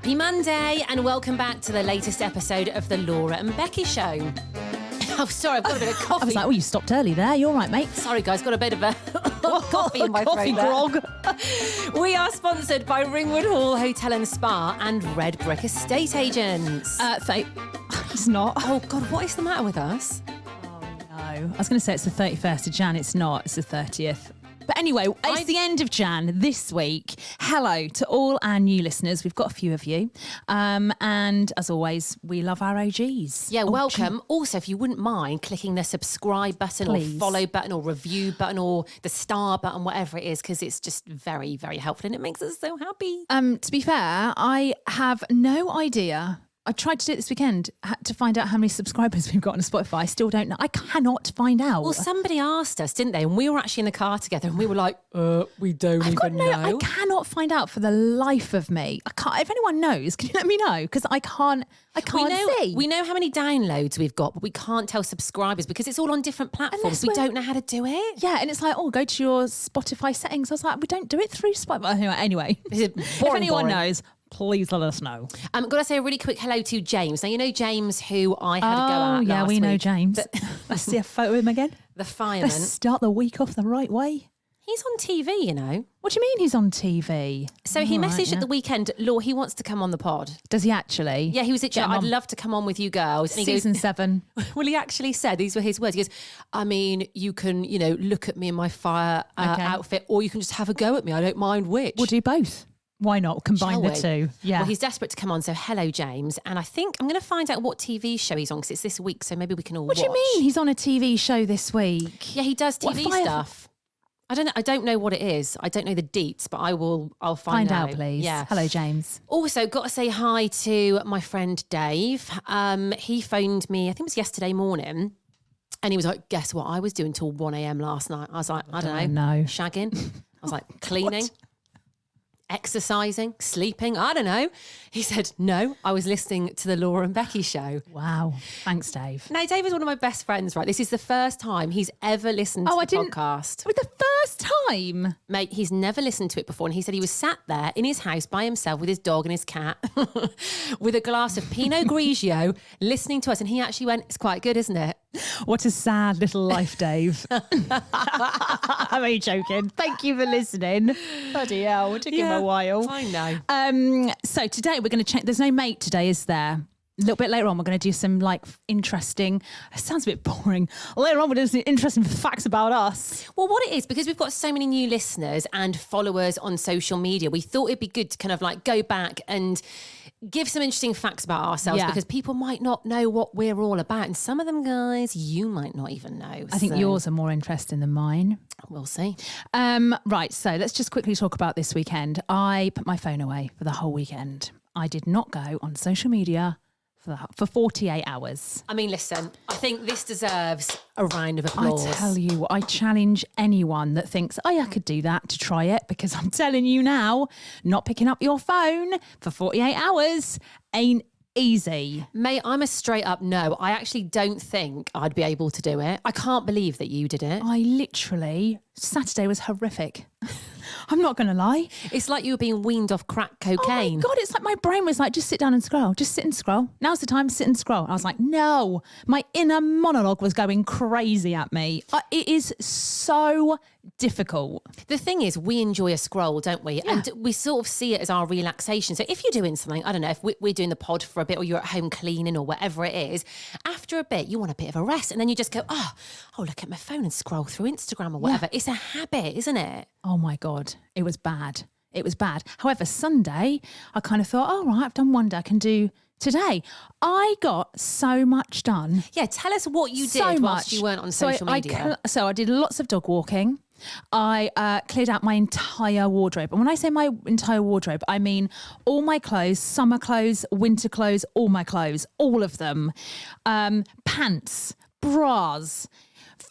Happy Monday and welcome back to the latest episode of the Laura and Becky Show. Oh, sorry, I've got a bit of coffee. I was like, oh, you stopped early there. You're all right, mate. Sorry, guys, got a bit of a coffee in my coffee throat grog. We are sponsored by Ringwood Hall Hotel and Spa and Redbrik Estate Agents. He's not. Oh, God, what is the matter with us? Oh, no. I was going to say it's the 31st of Jan. It's not. It's the 30th. But anyway, it's the end of Jan this week. Hello to all our new listeners. We've got a few of you. And as always, we love our OGs. Yeah, welcome. Also, if you wouldn't mind clicking the subscribe button Please. or follow button or review button or the star button, whatever it is, because it's just very, very helpful and it makes us so happy. To be fair, I have no idea. I tried to do it this weekend to find out how many subscribers we've got on Spotify. I still don't know. I cannot find out. Well, somebody asked us, didn't they? And we were actually in the car together and we were like, we don't even know. I cannot find out for the life of me. I can't. If anyone knows, can you let me know? Because I can't see. We know how many downloads we've got, but we can't tell subscribers because it's all on different platforms. We don't know how to do it. Yeah, and it's like, go to your Spotify settings. I was like, we don't do it through Spotify. Anyway, if anyone knows, please let us know. I've got to say a really quick hello to James. Now, you know James, who I had a go at yeah, last we know week. James. Let's see a photo of him again. The fireman. Let's start the week off the right way. He's on TV, you know. What do you mean he's on TV? So he messaged at the weekend, Law, he wants to come on the pod. Does he actually? Yeah, he was literally, I'd love to come on with you girls. And Season 7. Well, he actually said, these were his words. He goes, I mean, you can, look at me in my fire outfit, or you can just have a go at me. I don't mind which. We'll do both. Why not? Combine the two. Yeah. Well, he's desperate to come on. So hello, James. And I think I'm going to find out what TV show he's on because it's this week. So maybe we can all watch. What do you mean he's on a TV show this week? Yeah, he does TV stuff. I don't know what it is. I don't know the deets, but I'll find out. Please. Yeah. Hello, James. Also, got to say hi to my friend Dave. He phoned me, I think it was yesterday morning. And he was like, guess what I was doing till 1 a.m. last night? I was like, I don't know. Shagging. I was like, cleaning. Exercising, sleeping, I don't know. He said, no, I was listening to the Laura and Becky show. Wow. Thanks, Dave. Now, Dave is one of my best friends, right? This is the first time he's ever listened to the podcast. With the first time? Mate, he's never listened to it before. And he said he was sat there in his house by himself with his dog and his cat with a glass of Pinot Grigio listening to us. And he actually went, it's quite good, isn't it? What a sad little life, Dave. I'm only joking. Thank you for listening. Bloody hell, it took him a while. I know. So today we're going to check. There's no mate today, is there? A little bit later on, we're going to do some interesting, it sounds a bit boring. Later on, we're going to do some interesting facts about us. Well, what it is, because we've got so many new listeners and followers on social media, we thought it'd be good to kind of go back and give some interesting facts about ourselves because people might not know what we're all about. And some of them, guys, you might not even know. I think yours are more interesting than mine. We'll see. Right, so let's just quickly talk about this weekend. I put my phone away for the whole weekend. I did not go on social media for 48 hours. I mean, listen, I think this deserves a round of applause. I tell you, I challenge anyone that thinks, I could do that to try it, because I'm telling you now, not picking up your phone for 48 hours ain't easy. Mate, I'm a straight up no. I actually don't think I'd be able to do it. I can't believe that you did it. Saturday was horrific. I'm not going to lie. It's like you were being weaned off crack cocaine. Oh my God, it's like my brain was like, just sit down and scroll. Just sit and scroll. Now's the time, sit and scroll. I was like, no. My inner monologue was going crazy at me. It is so difficult. The thing is, we enjoy a scroll, don't we? Yeah. And we sort of see it as our relaxation. So if you're doing something, I don't know, if we're doing the pod for a bit or you're at home cleaning or whatever it is, after a bit, you want a bit of a rest. And then you just go, oh, look at my phone and scroll through Instagram or whatever. Yeah. It's a habit, isn't it? Oh my God, it was bad. It was bad. However, Sunday, I kind of thought, right, I've done one day, I can do today. I got so much done. Yeah, tell us what you did whilst you weren't on social media. So I did lots of dog walking. I cleared out my entire wardrobe. And when I say my entire wardrobe, I mean all my clothes, summer clothes, winter clothes, all my clothes, all of them. Pants, bras,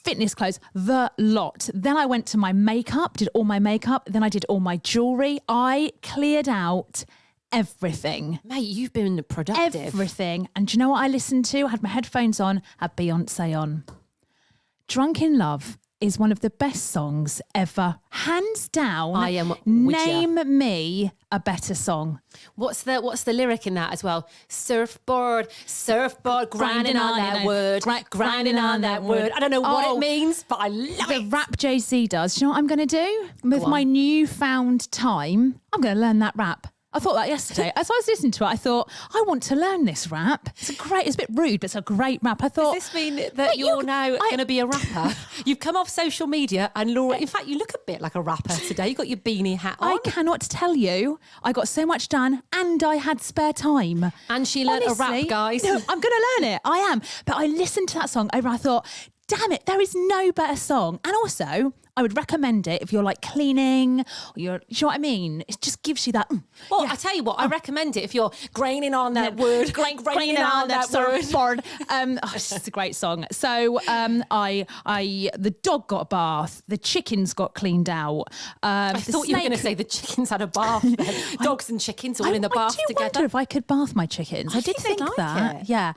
fitness clothes, the lot. Then I went to my makeup, did all my makeup. Then I did all my jewellery. I cleared out everything. Mate, you've been productive. Everything. And do you know what I listened to? I had my headphones on, had Beyonce on. Drunk in Love is one of the best songs ever. Hands down. I am with Name me a better song. What's the lyric in that as well? Surfboard, grinding on that wood, grinding on that wood. I don't know what it means, but I love it. The rap Jay-Z does. Do you know what I'm going to do? With my newfound time, I'm going to learn that rap. I thought that yesterday. As I was listening to it, I thought, I want to learn this rap. It's a bit rude, but it's a great rap. I thought... Does this mean that you're now going to be a rapper? You've come off social media and Laura, in fact, you look a bit like a rapper today. You've got your beanie hat on. I cannot tell you. I got so much done and I had spare time. And she learned a rap, guys. No, I'm going to learn it. I am. But I listened to that song over I thought, damn it, there is no better song. And also... I would recommend it if you're like cleaning, or you know what I mean? It just gives you that. Well, I tell you what, I recommend it if you're graining on that wood, graining on that surfboard. It's just a great song. So the dog got a bath, the chickens got cleaned out. I thought you were going to say the chickens had a bath. Dogs and chickens all in the bath together. I wonder if I could bath my chickens. I did think that. It. Yeah.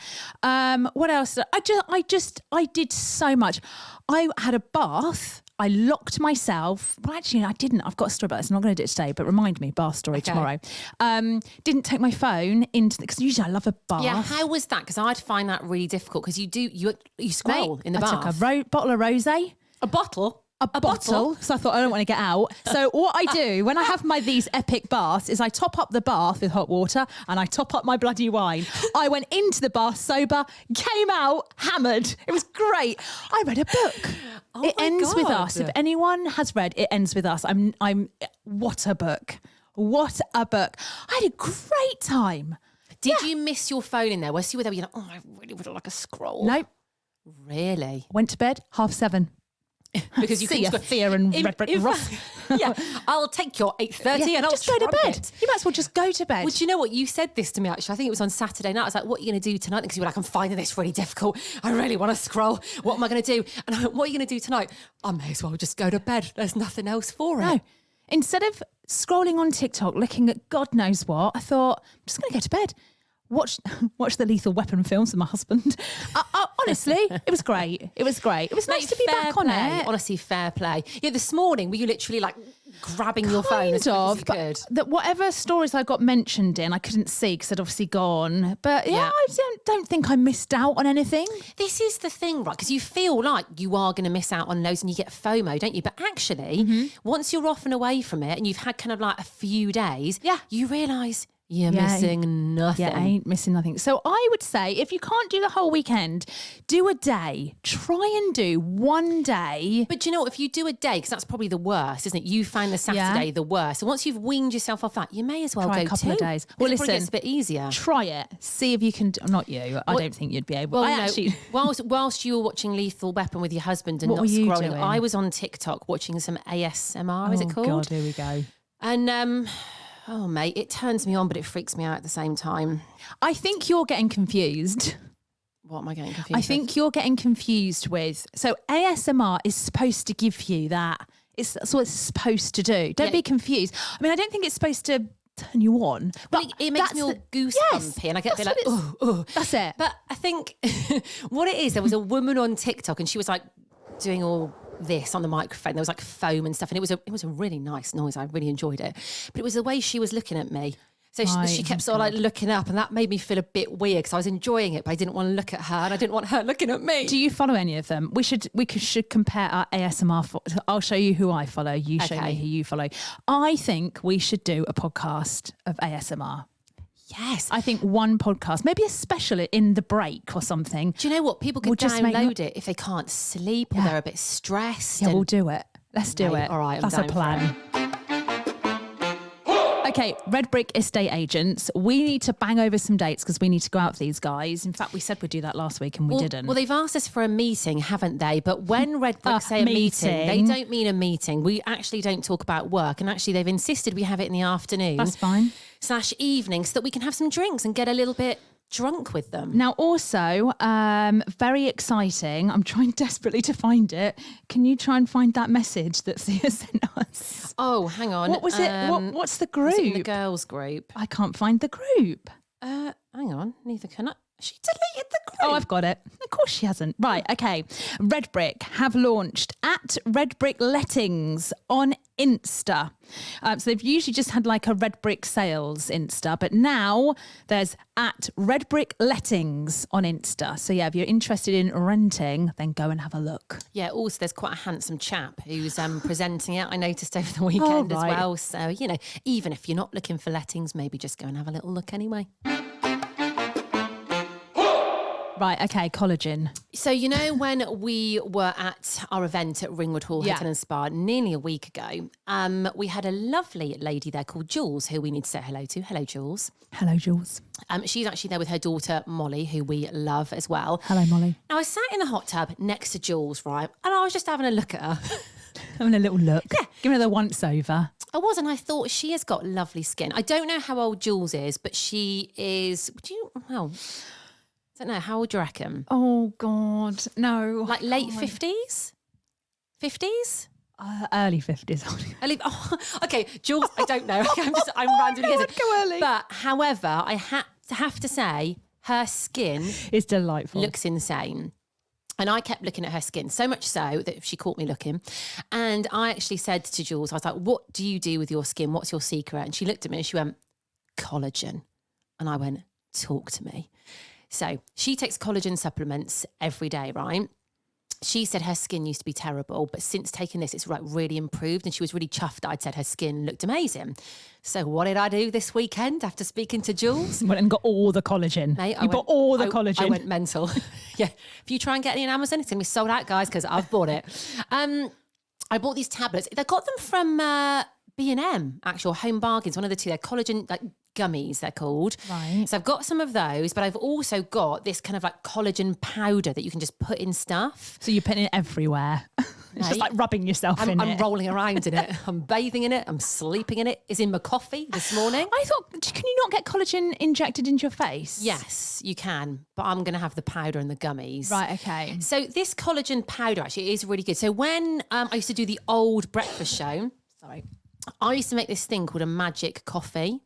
What else? I did so much. I had a bath. I locked myself. Well, actually, I didn't. I've got a story about this. I'm not going to do it today, but remind me, bath story tomorrow. Didn't take my phone because usually I love a bath. Yeah, how was that? Because I'd find that really difficult because you scroll in the bath. I took a bottle of rosé. A bottle? A bottle. So I thought, I don't want to get out. So what I do when I have these epic baths is I top up the bath with hot water and I top up my bloody wine. I went into the bath sober, came out hammered. It was great. I read a book. It ends with us. If anyone has read It Ends With Us, what a book. What a book. I had a great time. Did you miss your phone in there? Was you were there? You're like, oh, I really would like a scroll. Nope. Really? Went to bed 7:30. Because you see your fear and Redbrik Ross. Yeah, I'll take your 8:30 and I'll just go to bed. You might as well just go to bed. Well, do you know what? You said this to me actually. I think it was on Saturday night. I was like, "What are you going to do tonight?" Because you were like, "I'm finding this really difficult. I really want to scroll. What am I going to do?" And I went, "What are you going to do tonight?" I may as well just go to bed. There's nothing else for it. No. Instead of scrolling on TikTok, looking at God knows what, I thought, I'm just going to go to bed. Watch the Lethal Weapon films with my husband. Honestly, it was great. It was great. It was nice to be back on it. Honestly, fair play. Yeah, this morning, were you literally like grabbing your phone as quick as you could? But whatever stories I got mentioned in, I couldn't see because I'd obviously gone. But yeah, I don't think I missed out on anything. This is the thing, right? Because you feel like you are going to miss out on loads and you get FOMO, don't you? But actually, once you're off and away from it and you've had kind of like a few days, you realise... You're missing nothing. Yeah, I ain't missing nothing. So I would say if you can't do the whole weekend, do a day. Try and do one day. But do you know what? If you do a day, because that's probably the worst, isn't it? You find the Saturday the worst. So once you've weaned yourself off that, you may as well try go a couple of days. Well, listen, it's a bit easier. Try it. See if you can. Not you. I don't think you'd be able. Well, actually, whilst you were watching Lethal Weapon with your husband and what not were you scrolling, doing? I was on TikTok watching some ASMR. Is it called? Oh God, here we go. And oh, mate, it turns me on, but it freaks me out at the same time. I think you're getting confused. What am I getting confused I think you're getting confused with... So ASMR is supposed to give you that. That's what it's supposed to do. Don't be confused. I mean, I don't think it's supposed to turn you on. But it makes me all goosebumpy and I get a bit like, oh. That's it. But I think what it is, there was a woman on TikTok and she was like doing all... this on the microphone. There was like foam and stuff, and it was a really nice noise. I really enjoyed it, but it was the way she was looking at me. So she kept sort of like looking up, and that made me feel a bit weird because I was enjoying it, but I didn't want to look at her, and I didn't want her looking at me. Do you follow any of them? We should compare our ASMR. I'll show you who I follow. You show me who you follow. I think we should do a podcast of ASMR. Yes. I think one podcast, maybe a special in the break or something. Do you know what? People could download it if they can't sleep or they're a bit stressed. Yeah, we'll do it. Let's do it. All right, that's a plan. Okay, Redbrik estate agents. We need to bang over some dates because we need to go out with these guys. In fact, we said we'd do that last week and we didn't. Well, they've asked us for a meeting, haven't they? But when Redbrik say a meeting, they don't mean a meeting. We actually don't talk about work. And actually, they've insisted we have it in the afternoon. That's fine. / evening so that we can have some drinks and get a little bit drunk with them. Now, also, very exciting. I'm trying desperately to find it. Can you try and find that message that Sia sent us? Oh, hang on. What was it? What's the group? Was it in the girls' group? I can't find the group. Hang on. Neither can I. She deleted the group. Oh, I've got it. Of course she hasn't. Right, okay. Redbrik have launched at Redbrik Lettings on Insta. So they've usually just had like a Redbrik sales Insta, but now there's at Redbrik Lettings on Insta. So yeah, if you're interested in renting, then go and have a look. Yeah, also there's quite a handsome chap who's presenting it. I noticed over the weekend as well. So, you know, even if you're not looking for lettings, maybe just go and have a little look anyway. Right, okay, collagen. So, you know, when we were at our event at Ringwood Hall Hotel and Spa nearly a week ago, we had a lovely lady there called Jules, who we need to say hello to. Hello, Jules. Hello, Jules. She's actually there with her daughter, Molly, who we love as well. Hello, Molly. Now, I sat in the hot tub next to Jules, right? And I was just having a look at her. Having a little look. Yeah. Giving her the once over. I was, and I thought she has got lovely skin. I don't know how old Jules is, but she is, I don't know, how old do you reckon? Oh, God, no. Like late 50s? 50s? Early 50s. Okay, Jules, I don't know. I'm randomly guessing. Go early. But however, I have to say, her skin is delightful. Looks insane. And I kept looking at her skin, so much so that she caught me looking. And I actually said to Jules, I was like, what do you do with your skin? What's your secret? And she looked at me and she went, collagen. And I went, talk to me. So she takes collagen supplements every day, right? She said her skin used to be terrible, but since taking this, it's really improved. And she was really chuffed that I'd said her skin looked amazing. So what did I do this weekend after speaking to Jules? Went and got all the collagen. Mate, you bought all the collagen. I went mental. Yeah. If you try and get any on Amazon, it's going to be sold out, guys, because I've bought it. I bought these tablets. They got them from B&M, actual Home Bargains, one of the two. They're collagen gummies, they're called. Right. So I've got some of those, but I've also got this kind of like collagen powder that you can just put in stuff. So you're putting it everywhere. It's just like rubbing yourself in it. I'm rolling around in it. I'm bathing in it. I'm sleeping in it. It's in my coffee this morning. I thought, can you not get collagen injected into your face? Yes, you can, but I'm going to have the powder and the gummies. Right, okay. So this collagen powder actually is really good. So when I used to do the old breakfast show, I used to make this thing called a magic coffee.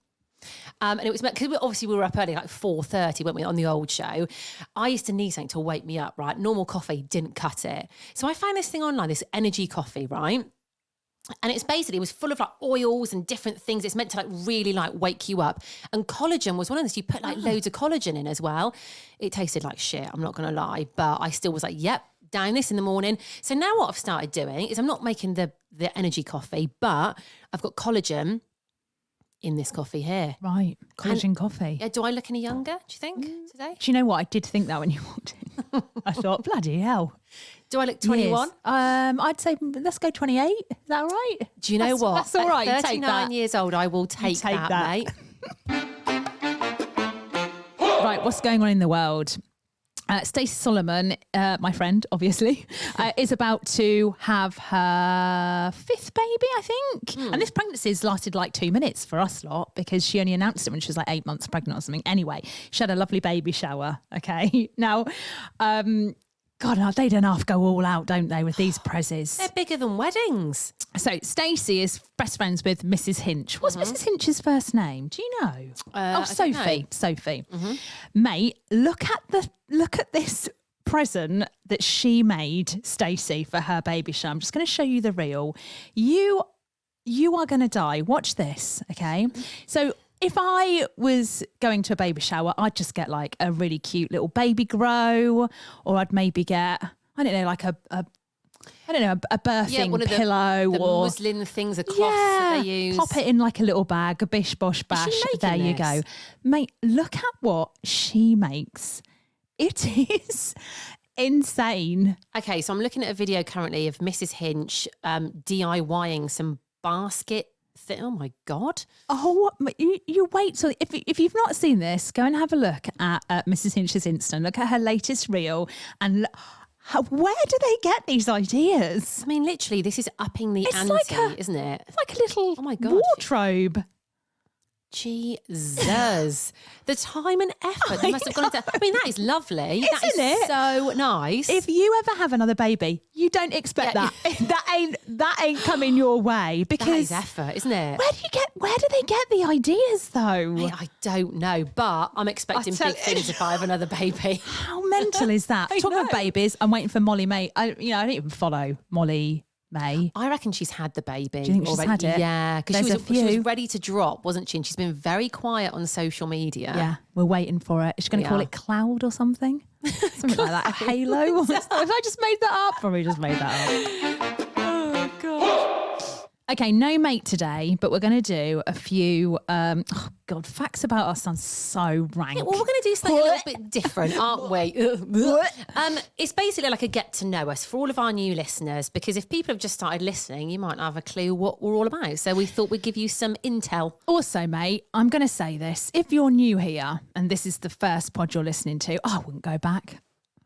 And it was because obviously we were up early, like 4:30, weren't we, on the old show. I used to need something to wake me up, right? Normal coffee didn't cut it. So I found this thing online, this energy coffee, right? And it's basically, it was full of like oils and different things. It's meant to like really like wake you up. And collagen was one of those. You put like loads of collagen in as well. It tasted like shit, I'm not going to lie. But I still was like, yep, down this in the morning. So now what I've started doing is I'm not making the energy coffee, but I've got collagen in this coffee here. Right. Collagen coffee. Yeah, do I look any younger, do you think, today? Do you know what? I did think that when you walked in. I thought, bloody hell. Do I look 21? I'd say let's go 28. Is that all right? Do you know what? That's all right. At 39 years old, I will take that, mate. Right, what's going on in the world? Stacey Solomon, my friend, obviously, is about to have her 5th baby, I think. And this pregnancy has lasted like 2 minutes for us lot because she only announced it when she was like 8 months pregnant or something. Anyway, she had a lovely baby shower. Okay. Now, God, they don't half go all out, don't they, with these prezzies? They're bigger than weddings. So Stacey is best friends with Mrs. Hinch. What's Mrs. Hinch's first name? Do you know? Sophie. Sophie. Mate, look at this present that she made Stacey for her baby shower. I'm just going to show you the reel. You are going to die. Watch this, okay? So if I was going to a baby shower, I'd just get like a really cute little baby grow, or I'd maybe get, I don't know, like a birthing pillow, the or muslin things, a cloth that they use. Pop it in like a little bag, a bish bosh bash. There you go, mate. Look at what she makes. It is insane. Okay, so I'm looking at a video currently of Mrs. Hinch DIYing some basket. Oh my God. Oh, you wait. So if you've not seen this, go and have a look at Mrs. Hinch's Insta. Look at her latest reel and where do they get these ideas? I mean, literally, this is upping the ante, isn't it? It's like a little wardrobe. Jesus. The time and effort that must have gone into. I mean, that is lovely. That is so nice. If you ever have another baby, you don't expect that. that ain't coming your way, because that is effort, isn't it? Where do they get the ideas though? I don't know, but I'm expecting big things if I have another baby. How mental is that? Talking of babies, I'm waiting for Molly May. I don't even follow Molly May. I reckon she's had the baby. Do you think she's had it? Yeah, because she was ready to drop, wasn't she? And she's been very quiet on social media. Yeah, we're waiting for it. Is she going to call it Cloud or something? Something like that. A Halo? Have I just made that up? Probably just made that up. Oh, God. Okay, no mate today, but we're going to do a few, facts about us sounds so rank. Yeah, well, we're going to do something a little bit different, aren't we? It's basically like a get to know us for all of our new listeners, because if people have just started listening, you might not have a clue what we're all about. So we thought we'd give you some intel. Also, mate, I'm going to say this. If you're new here and this is the first pod you're listening to, I wouldn't go back.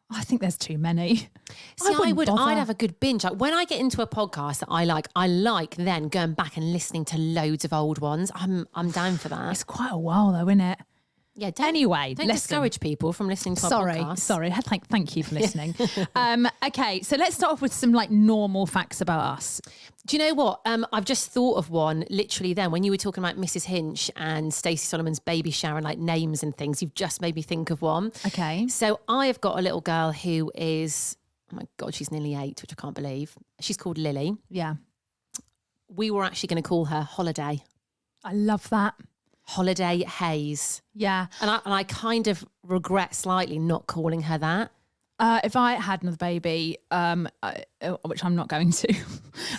I think there's too many. See, I'd have a good binge. Like when I get into a podcast that I like then going back and listening to loads of old ones. I'm down for that. It's quite a while though, isn't it? Yeah. Anyway, don't discourage people from listening to our podcast. Sorry. Thank you for listening. Okay, so let's start off with some like normal facts about us. Do you know what? I've just thought of one literally then when you were talking about Mrs. Hinch and Stacey Solomon's baby shower and like names and things. You've just made me think of one. Okay. So I have got a little girl who is, oh my God, she's nearly 8, which I can't believe. She's called Lily. Yeah. We were actually going to call her Holiday. I love that. Holiday Hayes. Yeah. And I kind of regret slightly not calling her that. If I had another baby, which I'm not going to,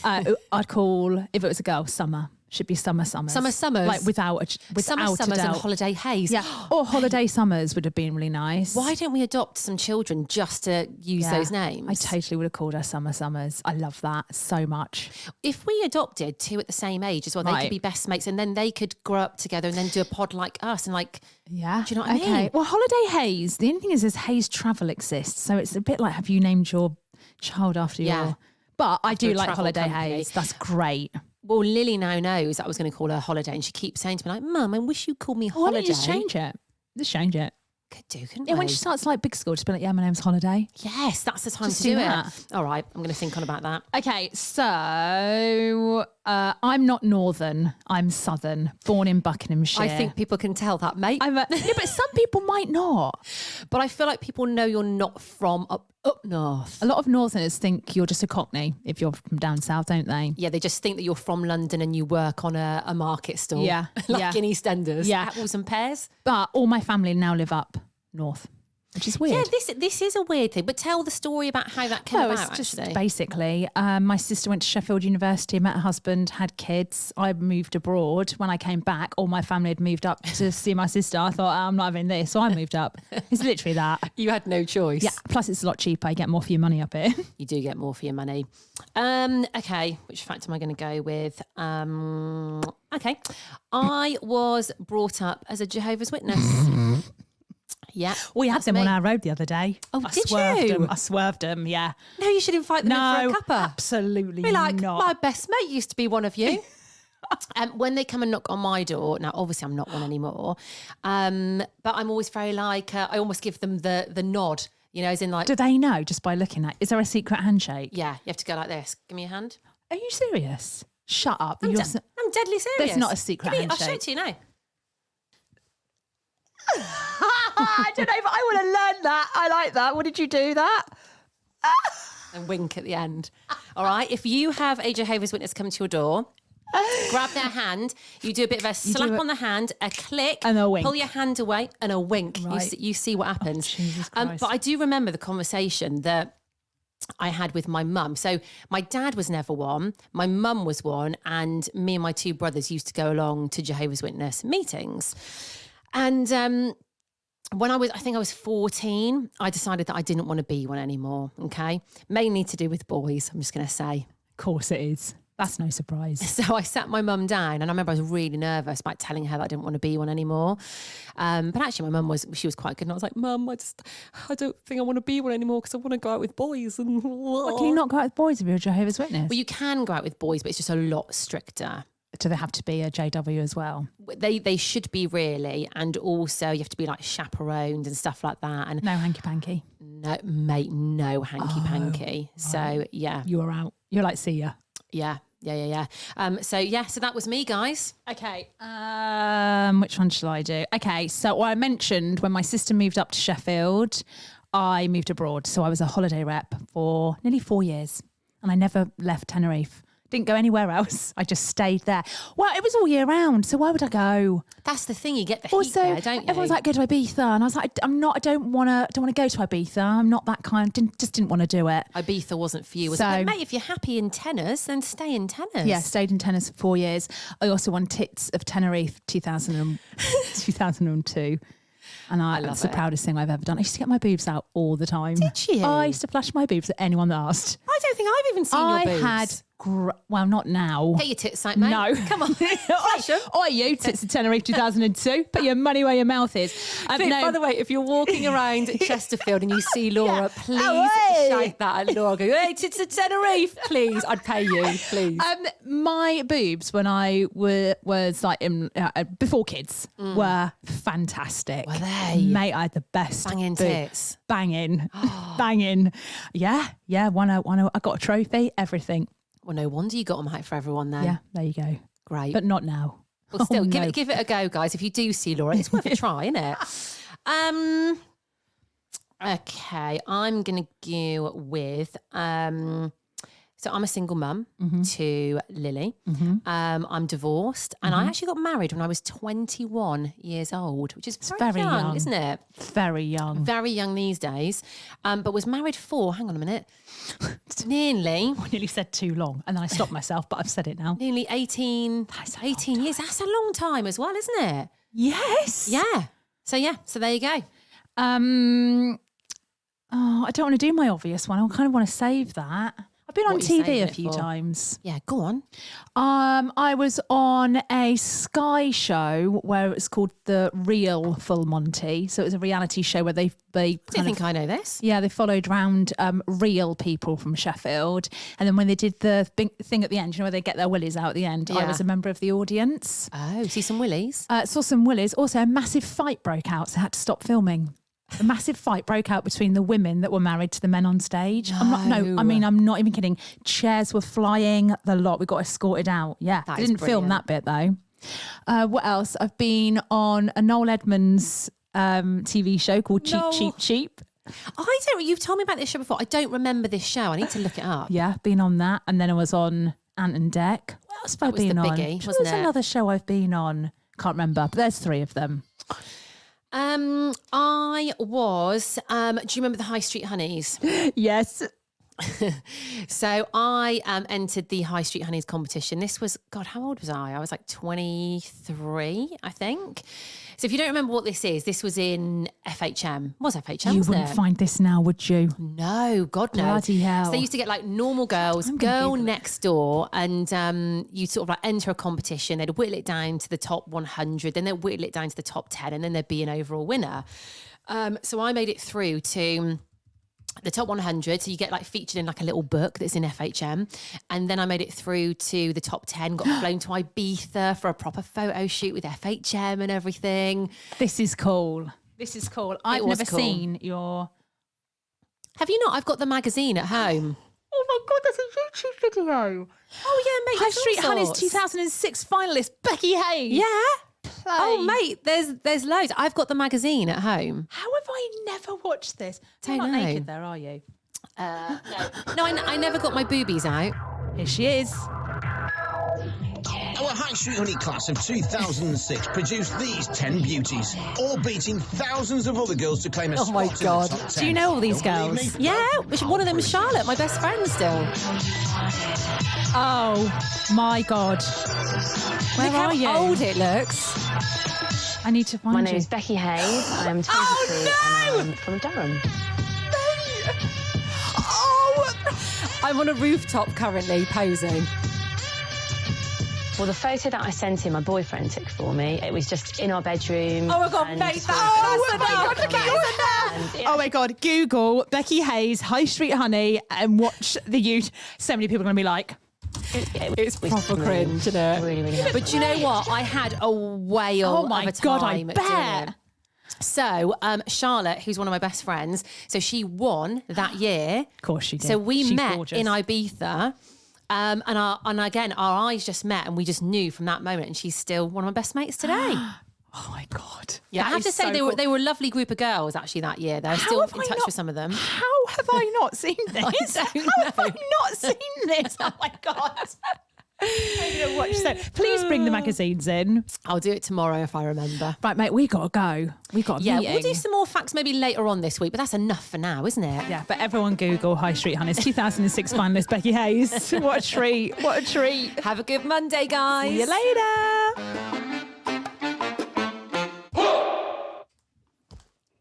I'd call, if it was a girl, Summer. Should be Summer Summers. Summer Summers. Like without Summer Summers and Holiday Hayes. Yeah. Or Holiday Summers would have been really nice. Why don't we adopt some children just to use those names? I totally would have called her Summer Summers. I love that so much. If we adopted 2 at the same age as well, they could be best mates and then they could grow up together and then do a pod like us and like, yeah. Do you know what I mean? Well, Holiday Hayes, the only thing is Hayes Travel exists. So it's a bit like, have you named your child after your... But I do like Holiday company. Hayes. That's great. Well, Lily now knows I was going to call her Holiday and she keeps saying to me like, Mum, I wish you called me Holiday. Why don't you just change it? Just change it. Could do, couldn't we? Yeah, when she starts like big school, just be like, yeah, my name's Holiday. Yes, that's the time just to do that. it. All right, I'm going to think on about that. Okay, so I'm not Northern, I'm Southern, born in Buckinghamshire. I think people can tell that, mate. Yeah, but some people might not. But I feel like people know you're not from up north. A lot of Northerners think you're just a Cockney if you're from down south, don't they? Yeah, they just think that you're from London and you work on a market stall. Yeah. like in EastEnders. Yeah. Apples and pears. But all my family now live up north, which is weird. Yeah, this is a weird thing. But tell the story about how that came about, it's just actually. Basically, my sister went to Sheffield University, met her husband, had kids. I moved abroad. When I came back, all my family had moved up to see my sister. I thought, I'm not having this, so I moved up. It's literally that. You had no choice. Yeah, plus it's a lot cheaper. You get more for your money up here. You do get more for your money. Okay, which fact am I going to go with? Okay, I was brought up as a Jehovah's Witness. Yeah, we had them on our road the other day. Oh, did you? I swerved them. Yeah. No, you should invite them in for a cuppa. Absolutely be like, not. My best mate used to be one of you. When they come and knock on my door, now obviously I'm not one anymore, but I'm always very like I almost give them the nod. You know, as in like, do they know just by looking at? Is there a secret handshake? Yeah, you have to go like this. Give me a hand. Are you serious? Shut up. I'm deadly serious. There's not a secret handshake. I'll show it to you now. I don't know, but I want to learn that. I like that. What did you do that? And wink at the end. All right. If you have a Jehovah's Witness come to your door, grab their hand. You do a bit of a slap on the hand, a click, and a wink. Pull your hand away, and a wink. Right. You see what happens. Oh, Jesus Christ. But I do remember the conversation that I had with my mum. So my dad was never one, my mum was one, and me and my 2 brothers used to go along to Jehovah's Witness meetings. And when I was 14, I decided that I didn't want to be one anymore, okay? Mainly to do with boys, I'm just going to say. Of course it is. That's no surprise. So I sat my mum down and I remember I was really nervous about telling her that I didn't want to be one anymore. But actually my mum was quite good. And I was like, Mum, I don't think I want to be one anymore because I want to go out with boys. And can you not go out with boys if you're a Jehovah's Witness? Well, you can go out with boys, but it's just a lot stricter. do they have to be a JW as well? They should be, really, and also you have to be like chaperoned and stuff like that. And no hanky panky. No, mate, no hanky panky. So yeah, you are out. You're like, see ya. Yeah. So that was me, guys. Okay. Which one shall I do? Okay. So I mentioned when my sister moved up to Sheffield, I moved abroad. So I was a holiday rep for nearly 4 years, and I never left Tenerife. Didn't go anywhere else. I just stayed there. Well, it was all year round, so why would I go? That's the thing. You get the heat there, don't you? Everyone's like, go to Ibiza, and I was like, I don't want to go to Ibiza. I'm not that kind. Didn't want to do it. Ibiza wasn't for you, was it? But mate, if you're happy in tennis, then stay in tennis. Yeah, stayed in tennis for 4 years. I also won Tits of Tenerife 2002. And that's the proudest thing I've ever done. I used to get my boobs out all the time. Did you? I used to flash my boobs at anyone that asked. I don't think I've even seen your boobs. I had well, not now. Get your tits out, mate. No. Come on. Flash them. You, Tits of Tenerife 2002. Put your money where your mouth is. No. By the way, if you're walking around Chesterfield and you see Laura, please shout that at Laura. Go, hey, Tits of Tenerife, please. I'd pay you, please. My boobs when I was like before kids were fantastic. Were they? Mate, I had the best banging tits. Banging. Yeah. I got a trophy, everything. Well, no wonder you got them out for everyone then. Yeah, there you go. Great. But not now. Well, still, give it a go, guys. If you do see Laura, it's worth a try, isn't it? Okay, I'm going to go with... So I'm a single mum to Lily. I'm divorced, and I actually got married when I was 21 years old, which is very young, isn't it? Very young. Very young these days. But was married for, hang on a minute, nearly... I nearly said too long, and then I stopped myself, but I've said it now. Nearly 18 years. That's a long time as well, isn't it? Yes. Yeah. So there you go. I don't want to do my obvious one. I kind of want to save that. I've been on TV a few times. Yeah, go on. I was on a Sky show where it's called The Real Full Monty. So it was a reality show where they I think I know this. Yeah, they followed around real people from Sheffield. And then when they did the thing at the end, where they get their willies out at the end, I was a member of the audience. Oh, see some willies? Saw some willies. Also, a massive fight broke out, so I had to stop filming. A massive fight broke out between the women that were married to the men on stage. No. I'm not even kidding. Chairs were flying, the lot. We got escorted out. Yeah, I didn't film that bit though. What else? I've been on a Noel Edmonds TV show called Cheap. You've told me about this show before. I don't remember this show. I need to look it up. Yeah, been on that. And then I was on Ant and Dec. What else have I been on? Biggie, wasn't it? There's another show I've been on. Can't remember, but there's 3 of them. I was, do you remember the High Street Honeys? Yes. So I entered the High Street Honeys competition. This was, God, how old was I? I was like 23, I think. So if you don't remember what this was in FHM. Was FHM, You wasn't wouldn't it? find this now, would you? No, God no. Bloody hell. So they used to get like normal girls, girl next door, and you sort of like enter a competition. They'd whittle it down to the top 100, then they'd whittle it down to the top 10, and then there'd be an overall winner. So I made it through to the top 100, so you get like featured in like a little book that's in FHM, and then I made it through to the top 10, got flown to Ibiza for a proper photo shoot with FHM and everything. This is cool. I've never seen your... Have you not? I've got the magazine at home. Oh my God, that's a YouTube video. Oh yeah, mate. High Street Honeys 2006 finalist Becky Hayes. Yeah. Oh mate, there's loads. I've got the magazine at home. How have I never watched this? You're not naked there, are you? No, I never got my boobies out. Here she is. Our High Street Honey class of 2006 produced these 10 beauties, all beating thousands of other girls to claim a spot in the top 10. Do you know all these girls? Yeah, one of them is Charlotte, my best friend still. Oh my God. Where are you? Look how old it looks. I need to find you. My name is Becky Hayes. I am 22 and I'm from Durham. I'm on a rooftop currently posing. Well, the photo that I sent in, my boyfriend took for me. It was just in our bedroom. Oh my God, mate, that's enough. Oh my God, Google Becky Hayes, High Street Honey, and watch the youth. So many people are going to be like, It's proper cringe, isn't it? Really, really. But you know what? I had a whale Oh my of a God, I time bet. doing it. So Charlotte, who's one of my best friends, so she won that year. Of course she did. So we She's met gorgeous. in Ibiza. And again, our eyes just met and we just knew from that moment, and she's still one of my best mates today. Oh my God. Yeah, I have to say so they were a lovely group of girls actually that year. They're still in touch with some of them. How have I not seen this? I don't How have I know. not seen this? Oh my God. I'm going to watch so. Please bring the magazines in. I'll do it tomorrow if I remember. Right, mate, we got to go. We got a meeting. We'll do some more facts maybe later on this week, but that's enough for now, isn't it? Yeah, but everyone Google High Street Hunters 2006 finalist Becky Hayes. What a treat. What a treat. Have a good Monday, guys. See you later.